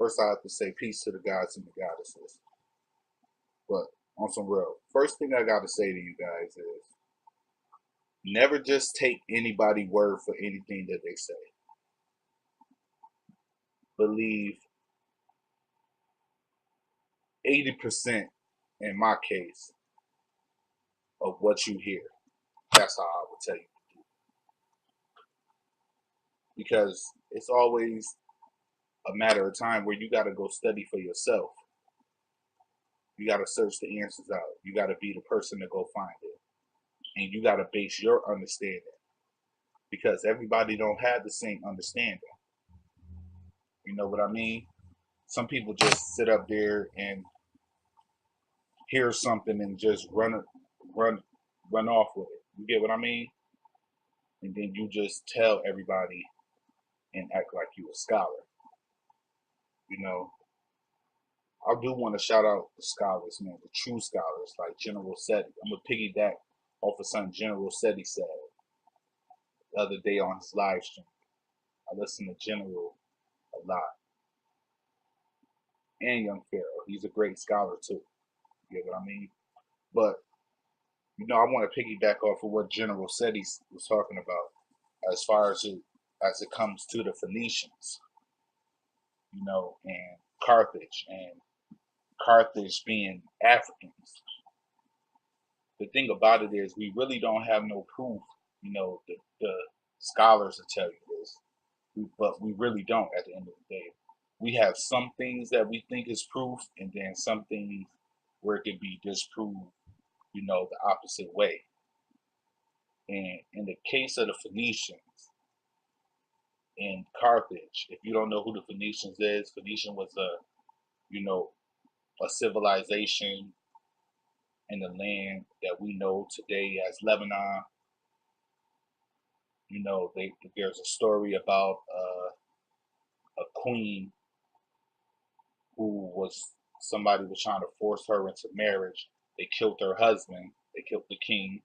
First, I have to say peace to the gods and the goddesses. But on some real, first thing I got to say to you guys is never just take anybody's word for anything that they say. Believe 80%, in my case, of what you hear. That's how I would tell you. Because it's always a matter of time where you got to go study for yourself. You got to search the answers out. You got to be the person to go find it. And you got to base your understanding because everybody don't have the same understanding. You know what I mean? Some people just sit up there and hear something and just run, run off with it. You get what I mean? And then you just tell everybody and act like you a scholar. You know, I do want to shout out the scholars, man, the true scholars like General Seti. I'm gonna piggyback off of something General Seti said the other day on his live stream. I listen to General a lot and Young Pharaoh. He's a great scholar too. You get what I mean? But I want to piggyback off of what General Seti was talking about as far as it comes to the Phoenicians, and Carthage and Carthage being Africans. The thing about it is we really don't have no proof. The scholars will tell you this, but we really don't at the end of the day. We have some things that we think is proof, and then some things where it can be disproved, the opposite way. And in the case of the Phoenicians in Carthage, if you don't know who the Phoenicians is, Phoenician was you know, a civilization in the land that we know today as Lebanon. There's a story about a queen who was somebody was trying to force her into marriage. They killed her husband. They killed the king,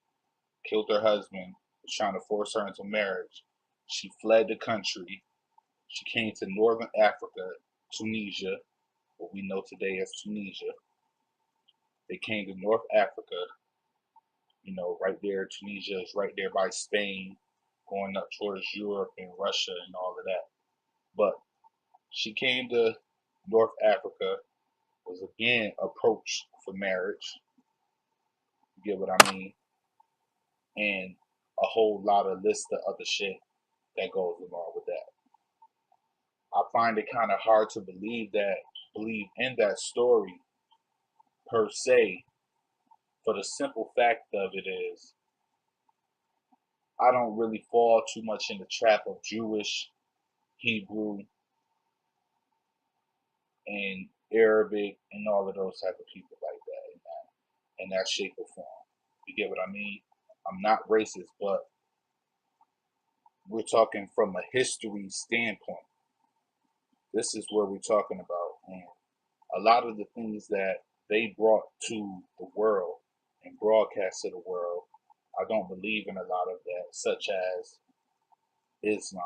killed her husband, was trying to force her into marriage. She fled the country. She came to northern Africa, Tunisia, what we know today as Tunisia. They came to North Africa, right there. Tunisia is right there by Spain, going up towards Europe and Russia and all of that. But she came to North Africa, was again approached for marriage. You get what I mean? And a whole lot of list of other shit that goes along with that. I find it kind of hard to believe in that story per se, for the simple fact of it is I don't really fall too much in the trap of Jewish, Hebrew, and Arabic and all of those type of people like that in that shape or form. You get what I mean? I'm not racist, but we're talking from a history standpoint. This is where we're talking about. And a lot of the things that they brought to the world and broadcast to the world, I don't believe in a lot of that, such as Islam,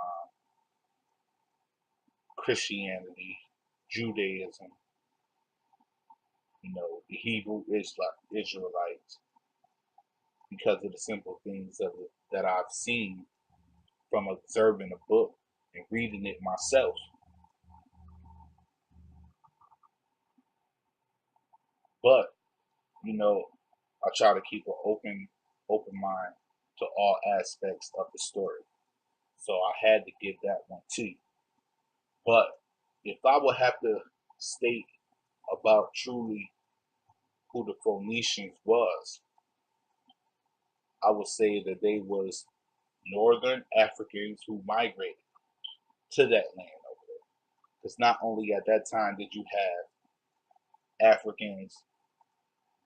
Christianity, Judaism, the Hebrew Israelites, because of the simple things of it that I've seen from observing a book and reading it myself. But I try to keep an open mind to all aspects of the story. So I had to give that one to you. But if I would have to state about truly who the Phoenicians was, I would say that they was northern Africans who migrated to that land over there. Because not only at that time did you have Africans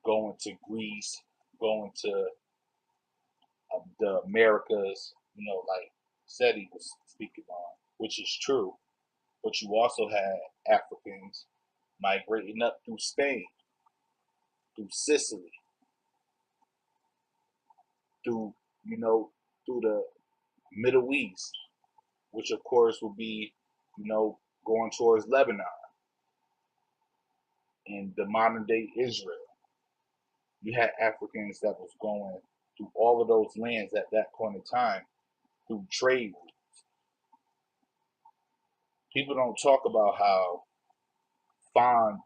going to Greece, going to the Americas, like Seti was speaking on, which is true. But you also had Africans migrating up through Spain, through Sicily, through through the Middle East, which of course would be going towards Lebanon. in the modern day Israel. You had Africans that was going through all of those lands at that point in time through trade routes. People don't talk about how fond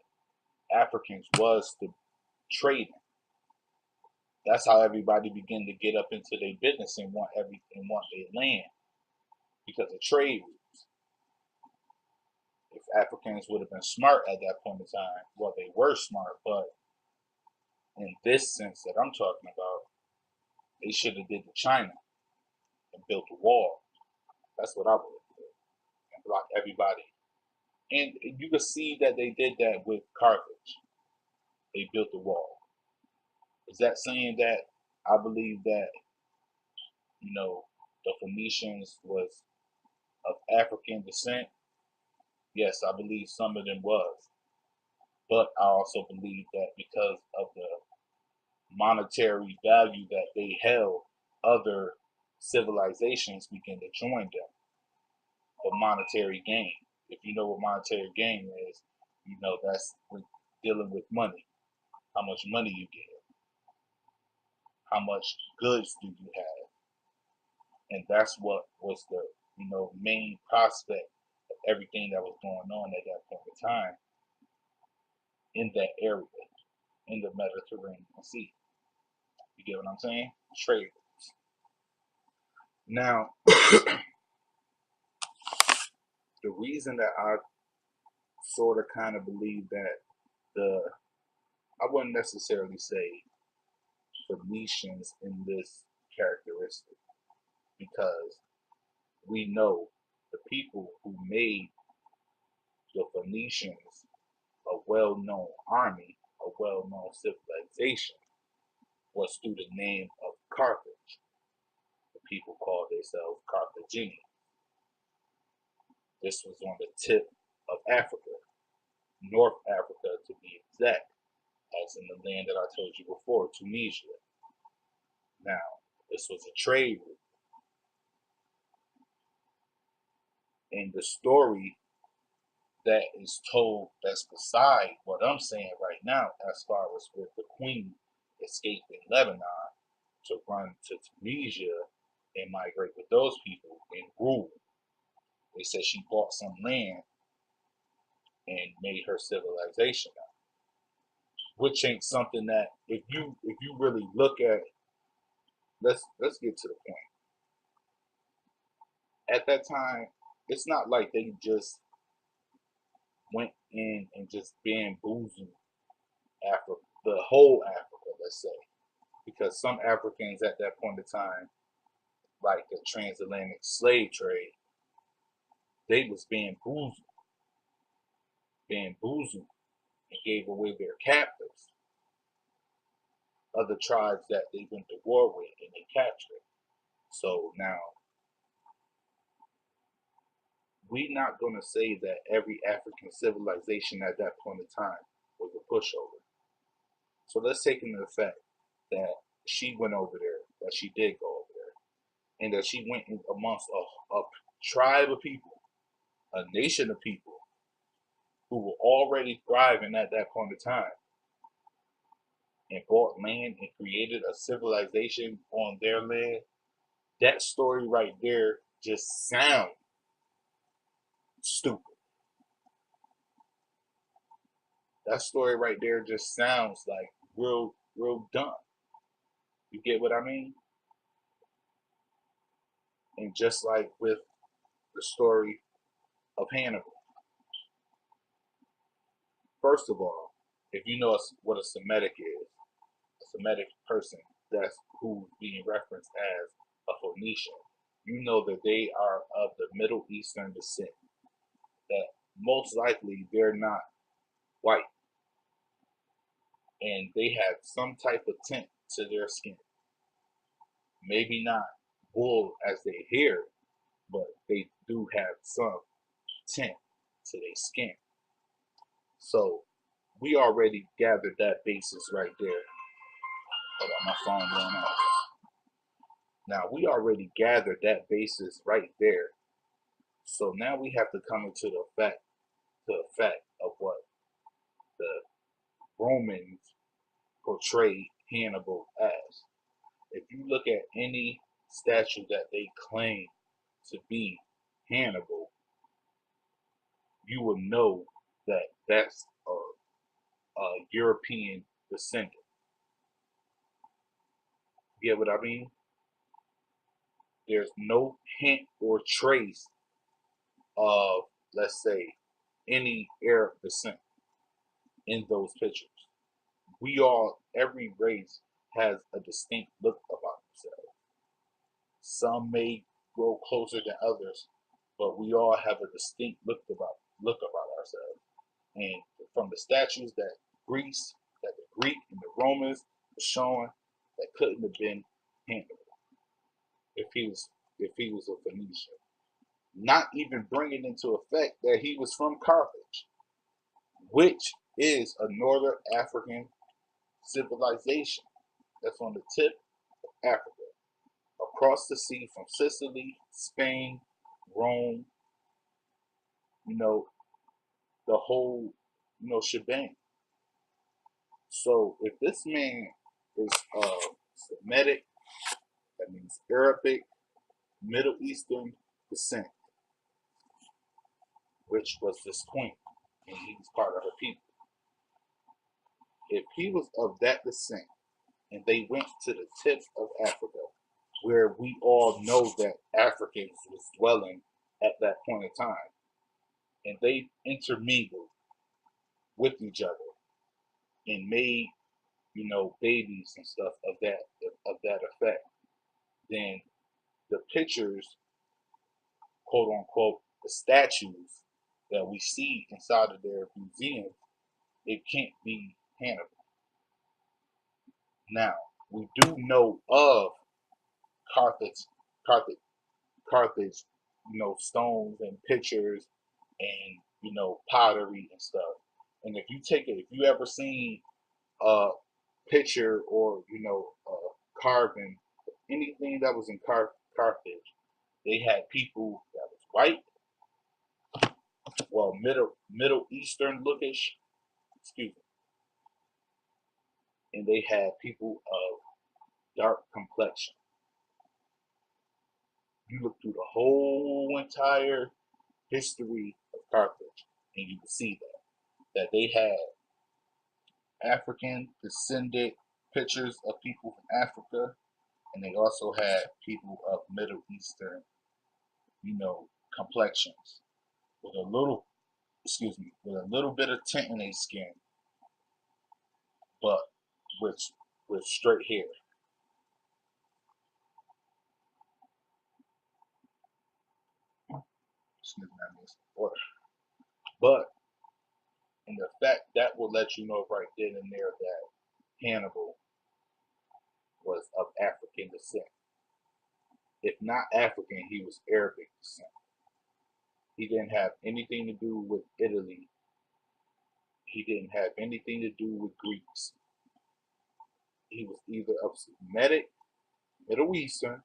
Africans was to trading. That's how everybody began to get up into their business and want their land because of trade routes. If Africans would have been smart at that point in time, well, they were smart, but in this sense that I'm talking about, they should have did to China and built a wall. That's what I would have did and block everybody. And you can see that they did that with Carthage. They built a wall. Is that saying that I believe that, the Phoenicians was of African descent? Yes, I believe some of them was. But I also believe that because of the monetary value that they held, other civilizations began to join them for monetary gain. If you know what monetary gain is, that's dealing with money. How much money you get, how much goods do you have, and that's what was the main prospect of everything that was going on at that point in time in that area in the Mediterranean Sea. You get what I'm saying? Trade. Now, the reason that I sort of kind of believe that I wouldn't necessarily say Phoenicians in this characteristic, because we know the people who made the Phoenicians a well-known army, a well-known civilization, was through the name of Carthage. The people called themselves Carthaginians. This was on the tip of Africa, North Africa to be exact, as in the land that I told you before, Tunisia. Now, this was a trade route. And the story that is told that's beside what I'm saying right now, as far as with the queen escaping Lebanon to run to Tunisia and migrate with those people and rule. They said she bought some land and made her civilization out, which ain't something that if you really look at, let's get to the point. At that time, it's not like they just went in and just bamboozled Africa, the whole Africa, let's say, because some Africans at that point in time, like the transatlantic slave trade, they was bamboozled, and gave away their captives, other tribes that they went to war with and they captured. So now, we're not going to say that every African civilization at that point in time was a pushover. So let's take into the fact that she went over there, that she did go over there, and that she went in amongst a tribe of people, a nation of people who were already thriving at that point in time, and bought land and created a civilization on their land. That story right there just sounds stupid. That story right there just sounds like real dumb. You get what I mean? And just like with the story of Hannibal, first of all, if you know what a Semitic is, a Semitic person, that's who's being referenced as a Phoenician, you know that they are of the Middle Eastern descent, that most likely they're not white, and they have some type of tint to their skin. Maybe not wool as they hear, but they do have some tint to their skin. So we already gathered that basis right there. Hold on, my phone going off. Now we already gathered that basis right there. So now we have to come into the fact of what the Romans portrayed Hannibal as. If you look at any statue that they claim to be Hannibal, you will know that that's a European descendant. You get what I mean? There's no hint or trace of, let's say, any Arab descent in those pictures. Every race has a distinct look about themselves. Some may grow closer than others, but we all have a distinct look about ourselves. And from the statues that the Greek and the Romans were showing, that couldn't have been Hannibal if he was a Phoenician. Not even bringing into effect that he was from Carthage, which is a northern African civilization that's on the tip of Africa, across the sea from Sicily, Spain, Rome, you know, the whole, shebang. So if this man is Semitic, that means Arabic, Middle Eastern descent, which was this queen, and he's part of her people. If he was of that descent, and they went to the tip of Africa, where we all know that Africans was dwelling at that point in time, and they intermingled with each other and made, babies and stuff of that effect, then the pictures, quote unquote, the statues that we see inside of their museums, it can't be Hannibal. Now, we do know of Carthage, Carthage, Carthage, stones and pictures and, pottery and stuff. And if you ever seen a picture or, carving, anything that was in Carthage, they had people that was white, well, Middle Eastern lookish, excuse me, and they had people of dark complexion. You look through the whole entire history of Carthage, and you can see that they had African descended pictures of people from Africa, and they also had people of Middle Eastern, complexions with a little, with a little bit of tint in their skin, but with straight hair. Excuse me, I missed order. But in the fact that will let you know right then and there that Hannibal was of African descent. If not African, he was Arabic descent. He didn't have anything to do with Italy. He didn't have anything to do with Greeks. He was either of Semitic, Middle Eastern,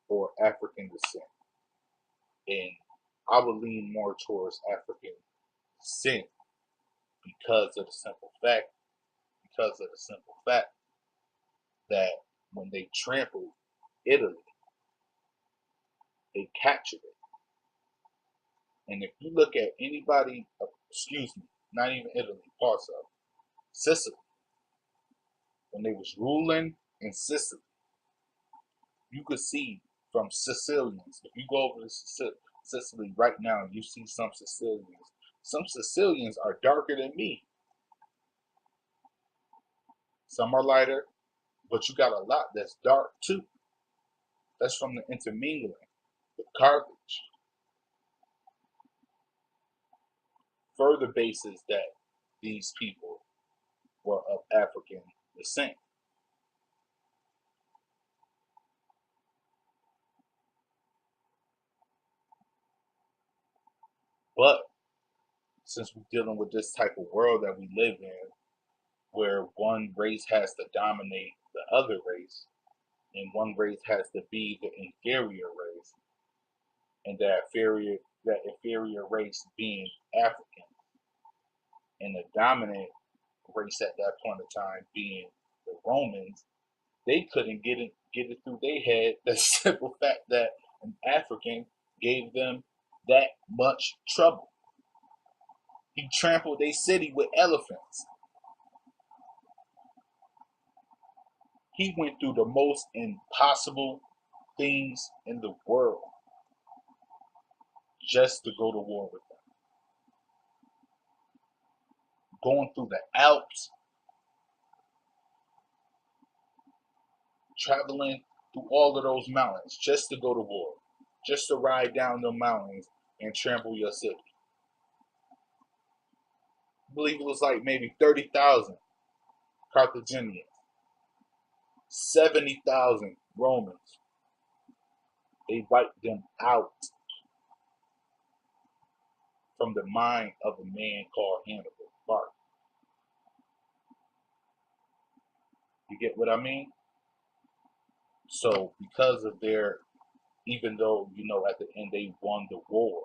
or African descent. And I would lean more towards African descent because of the simple fact, that when they trampled Italy, they captured it. And if you look at anybody, not even Italy, parts of Sicily, when they was ruling in Sicily, you could see from Sicilians. If you go over to Sicily right now, you see some Sicilians. Some Sicilians are darker than me. Some are lighter, but you got a lot that's dark too. That's from the intermingling with Carthage. Further bases that these people were of African descent. But since we're dealing with this type of world that we live in, where one race has to dominate the other race, and one race has to be the inferior race, and that inferior race being African, and the dominant race at that point of time, being the Romans, they couldn't get it through their head the simple fact that an African gave them that much trouble. He trampled their city with elephants. He went through the most impossible things in the world just to go to war with them. Going through the Alps, traveling through all of those mountains just to go to war, just to ride down the mountains and trample your city. I believe it was like maybe 30,000 Carthaginians, 70,000 Romans. They wiped them out from the mind of a man called Hannibal Barca. You get what I mean? So because of their, even though, at the end they won the war,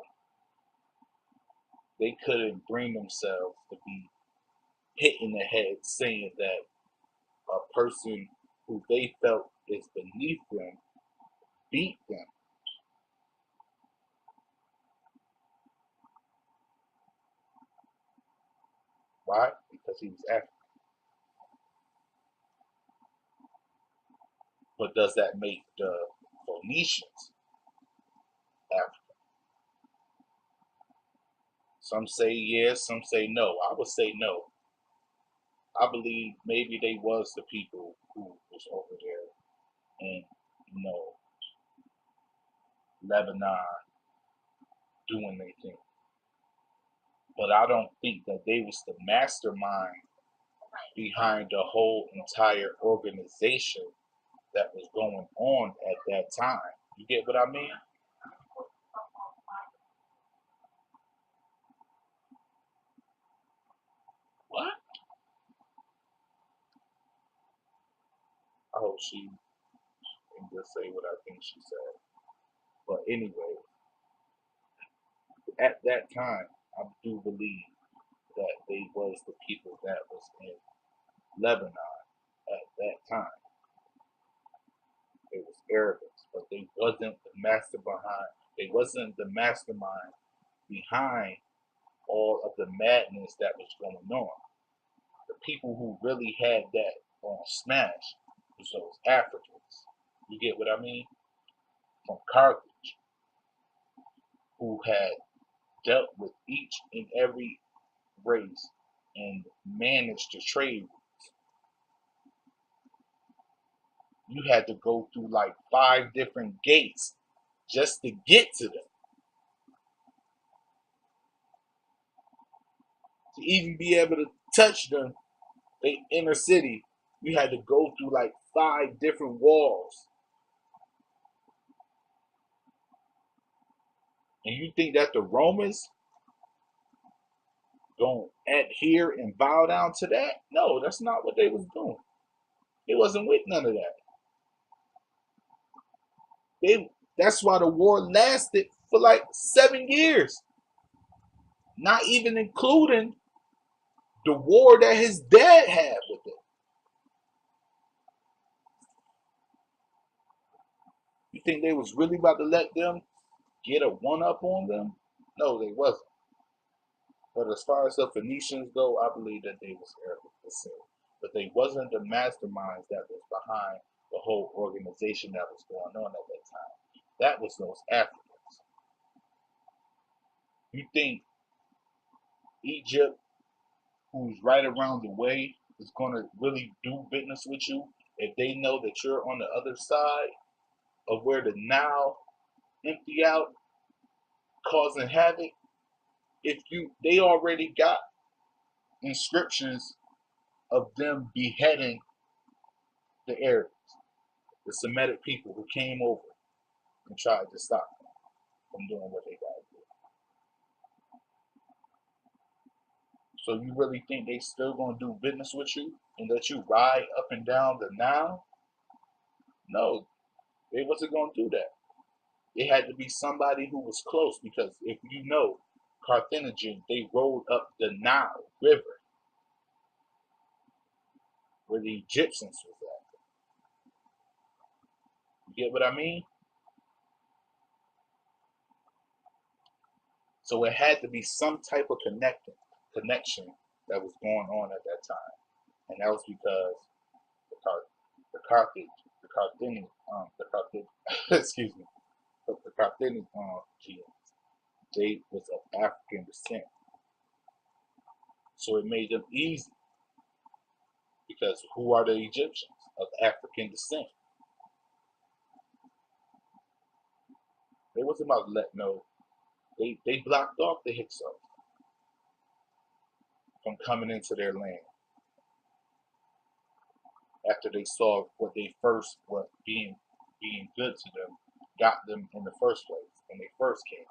they couldn't bring themselves to be hit in the head saying that a person who they felt is beneath them beat them. Why? Because he was African. But does that make the Phoenicians African? Some say yes, some say no. I would say no. I believe maybe they was the people who was over there in, Lebanon doing their thing. But I don't think that they was the mastermind behind the whole entire organization that was going on at that time. You get what I mean? What? I hope she can just say what I think she said. But anyway, at that time, I do believe that they was the people that was in Lebanon at that time. They was Arabs, but they wasn't the master behind. They wasn't the mastermind behind all of the madness that was going on. The people who really had that on smash was those Africans. You get what I mean? From Carthage, who had dealt with each and every race and managed to trade. You had to go through like 5 different gates just to get to them. To even be able to touch them, the inner city, you had to go through like 5 different walls. And you think that the Romans gonna adhere and bow down to that? No, that's not what they was doing. They wasn't with none of that. That's why the war lasted for like 7 years. Not even including the war that his dad had with it. You think they was really about to let them get a one up on them? No, they wasn't. But as far as the Phoenicians go, I believe that they was Arabic descent. But they wasn't the masterminds that was behind the whole organization that was going on at that time. That was those Africans. You think Egypt, who's right around the way, is going to really do business with you if they know that you're on the other side of where the Nile empty out, causing havoc? They already got inscriptions of them beheading the Arabs, the Semitic people who came over and tried to stop them from doing what they got to do. So you really think they still gonna do business with you and let you ride up and down the Nile? No, they wasn't gonna do that. It had to be somebody who was close, because if Carthaginians, they rode up the Nile River. where the Egyptians was at. You get what I mean? So it had to be some type of connection that was going on at that time, and that was because the Carthage, the Carthage, excuse me, the Carthaginians, they was of African descent, so it made them easy because who are the Egyptians of African descent? They wasn't about to let no. They blocked off the Hyksos from coming into their land after they saw what they first what being good to them got them in the first place when they first came.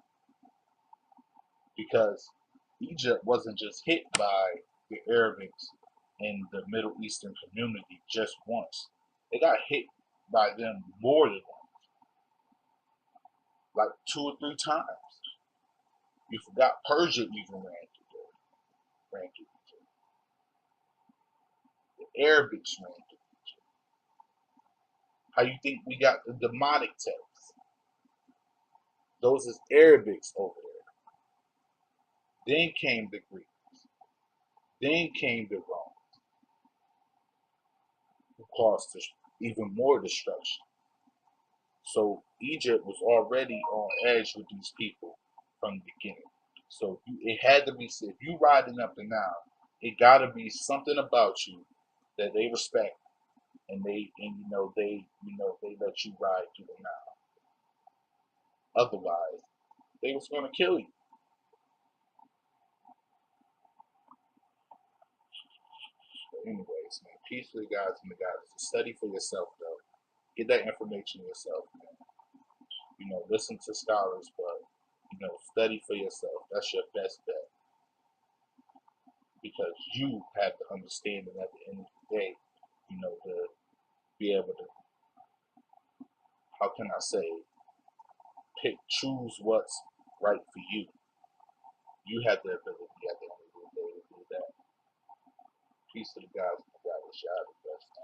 Because Egypt wasn't just hit by the Arabics in the Middle Eastern community just once. They got hit by them more than once, like 2 or 3 times. You forgot Persia even ran through Egypt. The Arabics ran through Egypt. How you think we got the demonic texts? Those is Arabics over there. Then came the Greeks. Then came the Romans, who caused even more destruction. So Egypt was already on edge with these people from the beginning. So it had to be, if you riding up and down, it got to be something about you that they respect, and they let you ride through the Nile. Otherwise, they was going to kill you. But anyways, man, peace to the guys and the guys. Study for yourself, though. Get that information yourself, man. Listen to scholars, but study for yourself. That's your best bet, because you have the understanding at the end of the day, to be able to, how can I say, choose what's right for you. You have the ability at the end of the day to do that. Peace to the guys and the guys. Y'all the best.